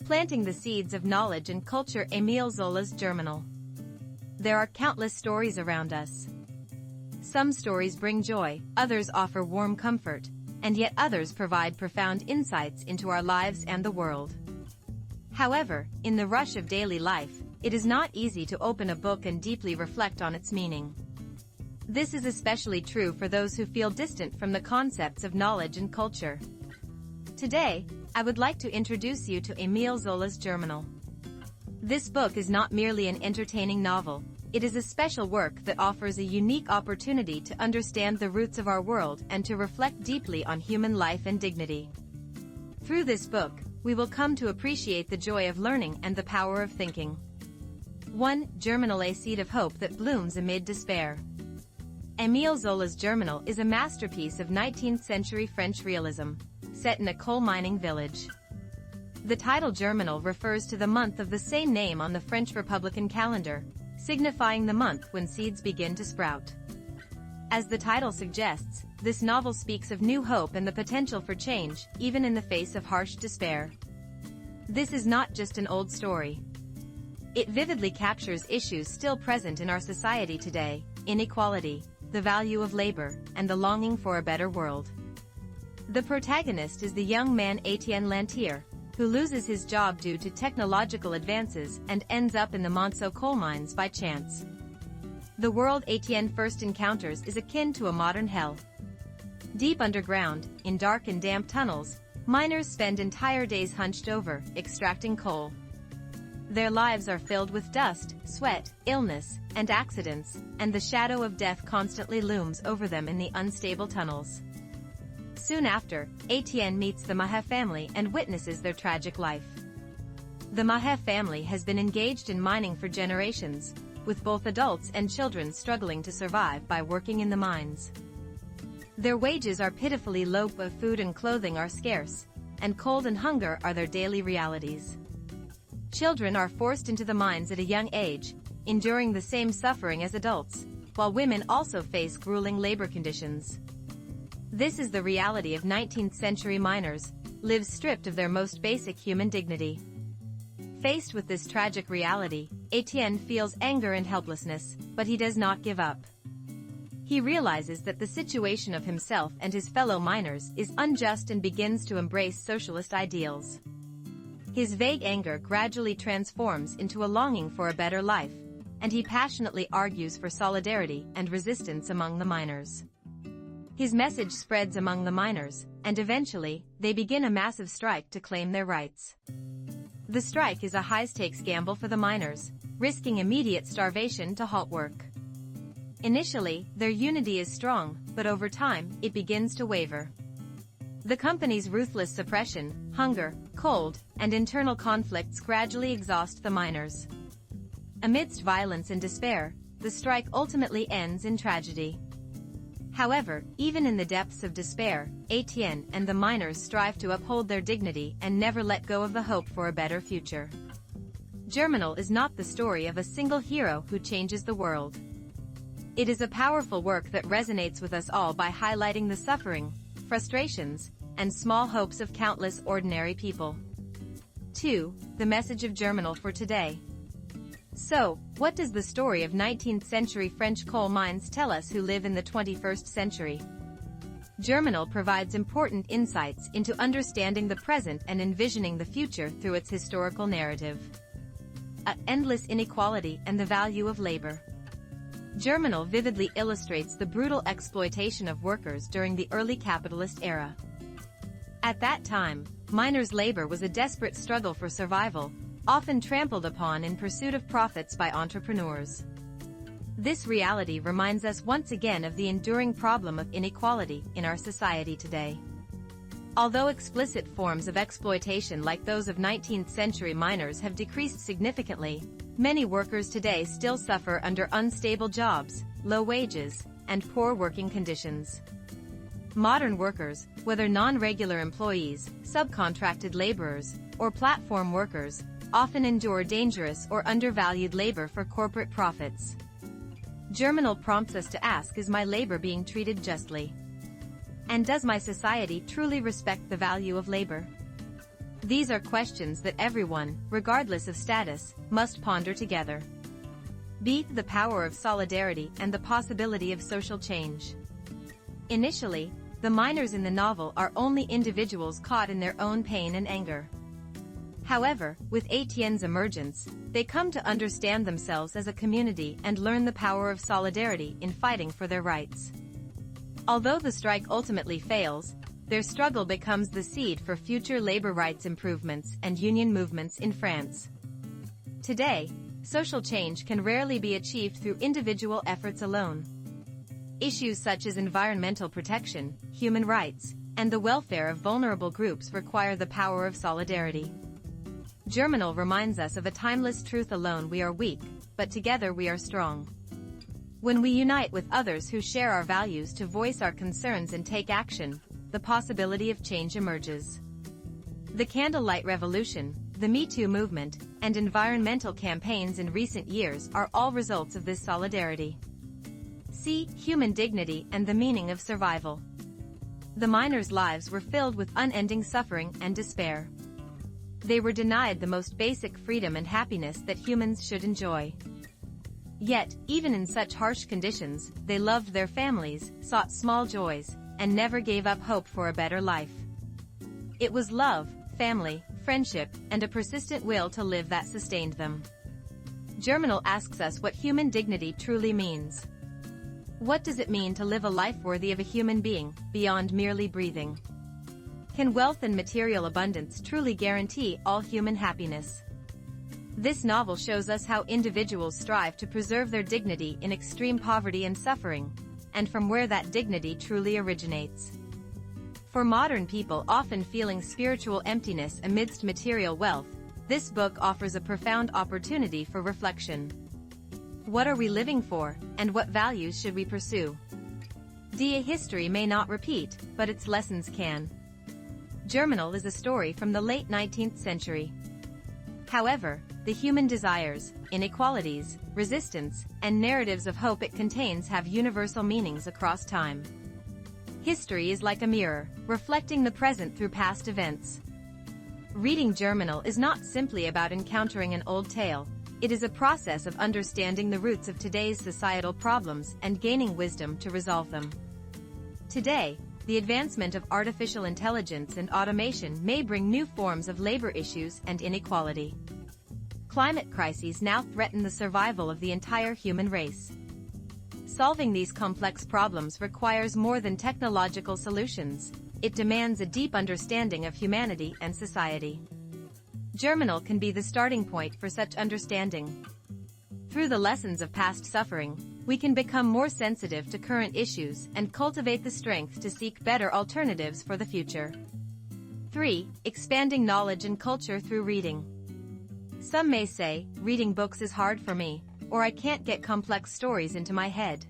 Planting the seeds of knowledge and culture. Émile Zola's Germinal. There are countless stories around us. Some stories bring joy, others offer warm comfort, and yet others provide profound insights into our lives and the world. However, in the rush of daily life, it is not easy to open a book and deeply reflect on its meaning. This is especially true for those who feel distant from the concepts of knowledge and culture. Today, I would like to introduce you to Émile Zola's Germinal. This book is not merely an entertaining novel, it is a special work that offers a unique opportunity to understand the roots of our world and to reflect deeply on human life and dignity. Through this book, we will come to appreciate the joy of learning and the power of thinking. 1. Germinal, a seed of hope that blooms amid despair. Émile Zola's Germinal is a masterpiece of 19th-century French realism, set in a coal mining village. The title Germinal refers to the month of the same name on the French Republican calendar, signifying the month when seeds begin to sprout. As the title suggests, this novel speaks of new hope and the potential for change, even in the face of harsh despair. This is not just an old story. It vividly captures issues still present in our society today: inequality, the value of labor, and the longing for a better world. The protagonist is the young man Étienne Lantier, who loses his job due to technological advances and ends up in the Monceau coal mines by chance. The world Étienne first encounters is akin to a modern hell. Deep underground, in dark and damp tunnels, miners spend entire days hunched over, extracting coal. Their lives are filled with dust, sweat, illness, and accidents, and the shadow of death constantly looms over them in the unstable tunnels. Soon after, Étienne meets the Mahe family and witnesses their tragic life. The Mahe family has been engaged in mining for generations, with both adults and children struggling to survive by working in the mines. Their wages are pitifully low, but food and clothing are scarce, and cold and hunger are their daily realities. Children are forced into the mines at a young age, enduring the same suffering as adults, while women also face grueling labor conditions. This is the reality of 19th-century miners, lives stripped of their most basic human dignity. Faced with this tragic reality, Étienne feels anger and helplessness, but he does not give up. He realizes that the situation of himself and his fellow miners is unjust and begins to embrace socialist ideals. His vague anger gradually transforms into a longing for a better life, and he passionately argues for solidarity and resistance among the miners. His message spreads among the miners, and eventually, they begin a massive strike to claim their rights. The strike is a high-stakes gamble for the miners, risking immediate starvation to halt work. Initially, their unity is strong, but over time, it begins to waver. The company's ruthless suppression, hunger, cold, and internal conflicts gradually exhaust the miners. Amidst violence and despair, the strike ultimately ends in tragedy. However, even in the depths of despair, Étienne and the miners strive to uphold their dignity and never let go of the hope for a better future. Germinal is not the story of a single hero who changes the world. It is a powerful work that resonates with us all by highlighting the suffering, frustrations, and small hopes of countless ordinary people. 2. The message of Germinal for today. So, what does the story of 19th-century French coal mines tell us who live in the 21st century? Germinal provides important insights into understanding the present and envisioning the future through its historical narrative. Endless inequality and the value of labor. Germinal vividly illustrates the brutal exploitation of workers during the early capitalist era. At that time, miners' labor was a desperate struggle for survival, often trampled upon in pursuit of profits by entrepreneurs. This reality reminds us once again of the enduring problem of inequality in our society today. Although explicit forms of exploitation like those of 19th-century miners have decreased significantly, many workers today still suffer under unstable jobs, low wages, and poor working conditions. Modern workers, whether non-regular employees, subcontracted laborers, or platform workers, often endure dangerous or undervalued labor for corporate profits. Germinal prompts us to ask: is my labor being treated justly? And does my society truly respect the value of labor? These are questions that everyone, regardless of status, must ponder together. B. The power of solidarity and the possibility of social change. Initially, the miners in the novel are only individuals caught in their own pain and anger. However, with Etienne's emergence, they come to understand themselves as a community and learn the power of solidarity in fighting for their rights. Although the strike ultimately fails, their struggle becomes the seed for future labor rights improvements and union movements in France. Today, social change can rarely be achieved through individual efforts alone. Issues such as environmental protection, human rights, and the welfare of vulnerable groups require the power of solidarity. Germinal reminds us of a timeless truth: alone we are weak, but together we are strong. When we unite with others who share our values to voice our concerns and take action, the possibility of change emerges. The candlelight revolution, the Me Too movement, and environmental campaigns in recent years are all results of this solidarity. C. Human dignity and the meaning of survival. The miners' lives were filled with unending suffering and despair. They were denied the most basic freedom and happiness that humans should enjoy. Yet, even in such harsh conditions, they loved their families, sought small joys, and never gave up hope for a better life. It was love, family, friendship, and a persistent will to live that sustained them. Germinal asks us what human dignity truly means. What does it mean to live a life worthy of a human being, beyond merely breathing? Can wealth and material abundance truly guarantee all human happiness? This novel shows us how individuals strive to preserve their dignity in extreme poverty and suffering, and from where that dignity truly originates. For modern people often feeling spiritual emptiness amidst material wealth, this book offers a profound opportunity for reflection. What are we living for, and what values should we pursue? History may not repeat, but its lessons can. Germinal is a story from the late 19th century. However, the human desires, inequalities, resistance, and narratives of hope it contains have universal meanings across time. History is like a mirror, reflecting the present through past events. Reading Germinal is not simply about encountering an old tale, it is a process of understanding the roots of today's societal problems and gaining wisdom to resolve them. Today, the advancement of artificial intelligence and automation may bring new forms of labor issues and inequality. Climate crises now threaten the survival of the entire human race. Solving these complex problems requires more than technological solutions. It demands a deep understanding of humanity and society. Germinal can be the starting point for such understanding. Through the lessons of past suffering, we can become more sensitive to current issues and cultivate the strength to seek better alternatives for the future. 3. Expanding knowledge and culture through reading. Some may say, reading books is hard for me, or I can't get complex stories into my head.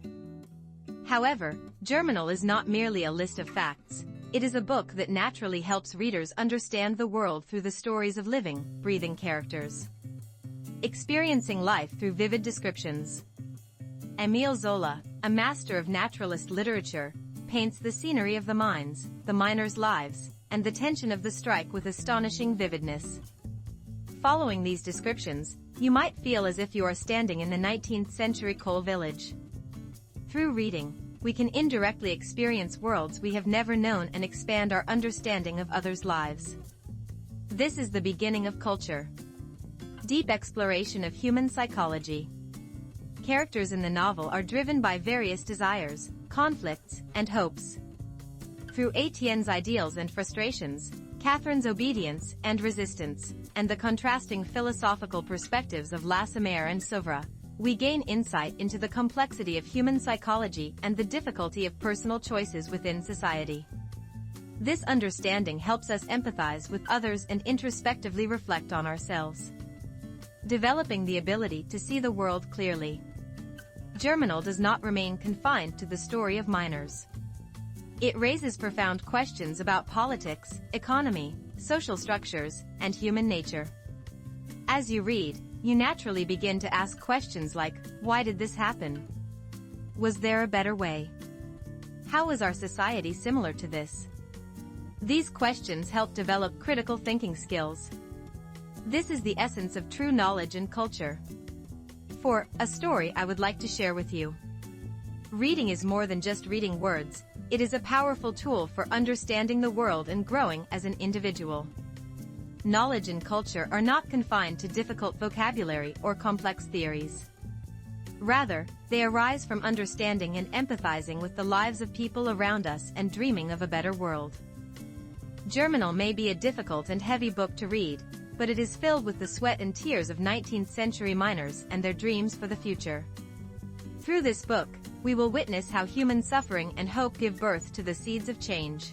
However, Germinal is not merely a list of facts. It is a book that naturally helps readers understand the world through the stories of living, breathing characters. Experiencing life through vivid descriptions. Émile Zola, a master of naturalist literature, paints the scenery of the mines, the miners' lives, and the tension of the strike with astonishing vividness. Following these descriptions, you might feel as if you are standing in the 19th century coal village. Through reading, we can indirectly experience worlds we have never known and expand our understanding of others' lives. This is the beginning of culture. Deep exploration of human psychology. Characters in the novel are driven by various desires, conflicts, and hopes. Through Etienne's ideals and frustrations, Catherine's obedience and resistance, and the contrasting philosophical perspectives of Lassemere and Sauvre, we gain insight into the complexity of human psychology and the difficulty of personal choices within society. This understanding helps us empathize with others and introspectively reflect on ourselves, developing the ability to see the world clearly. Germinal does not remain confined to the story of miners. It raises profound questions about politics, economy, social structures, and human nature. As you read, you naturally begin to ask questions like, why did this happen? Was there a better way? How is our society similar to this? These questions help develop critical thinking skills. This is the essence of true knowledge and culture. 4. A story I would like to share with you. Reading is more than just reading words, it is a powerful tool for understanding the world and growing as an individual. Knowledge and culture are not confined to difficult vocabulary or complex theories. Rather, they arise from understanding and empathizing with the lives of people around us and dreaming of a better world. Germinal may be a difficult and heavy book to read, but it is filled with the sweat and tears of 19th-century miners and their dreams for the future. Through this book, we will witness how human suffering and hope give birth to the seeds of change.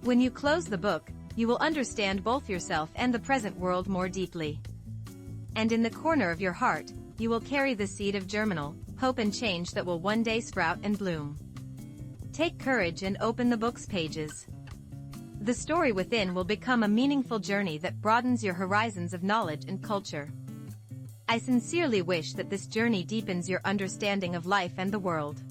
When you close the book, you will understand both yourself and the present world more deeply. And in the corner of your heart, you will carry the seed of germinal, hope and change that will one day sprout and bloom. Take courage and open the book's pages. The story within will become a meaningful journey that broadens your horizons of knowledge and culture. I sincerely wish that this journey deepens your understanding of life and the world.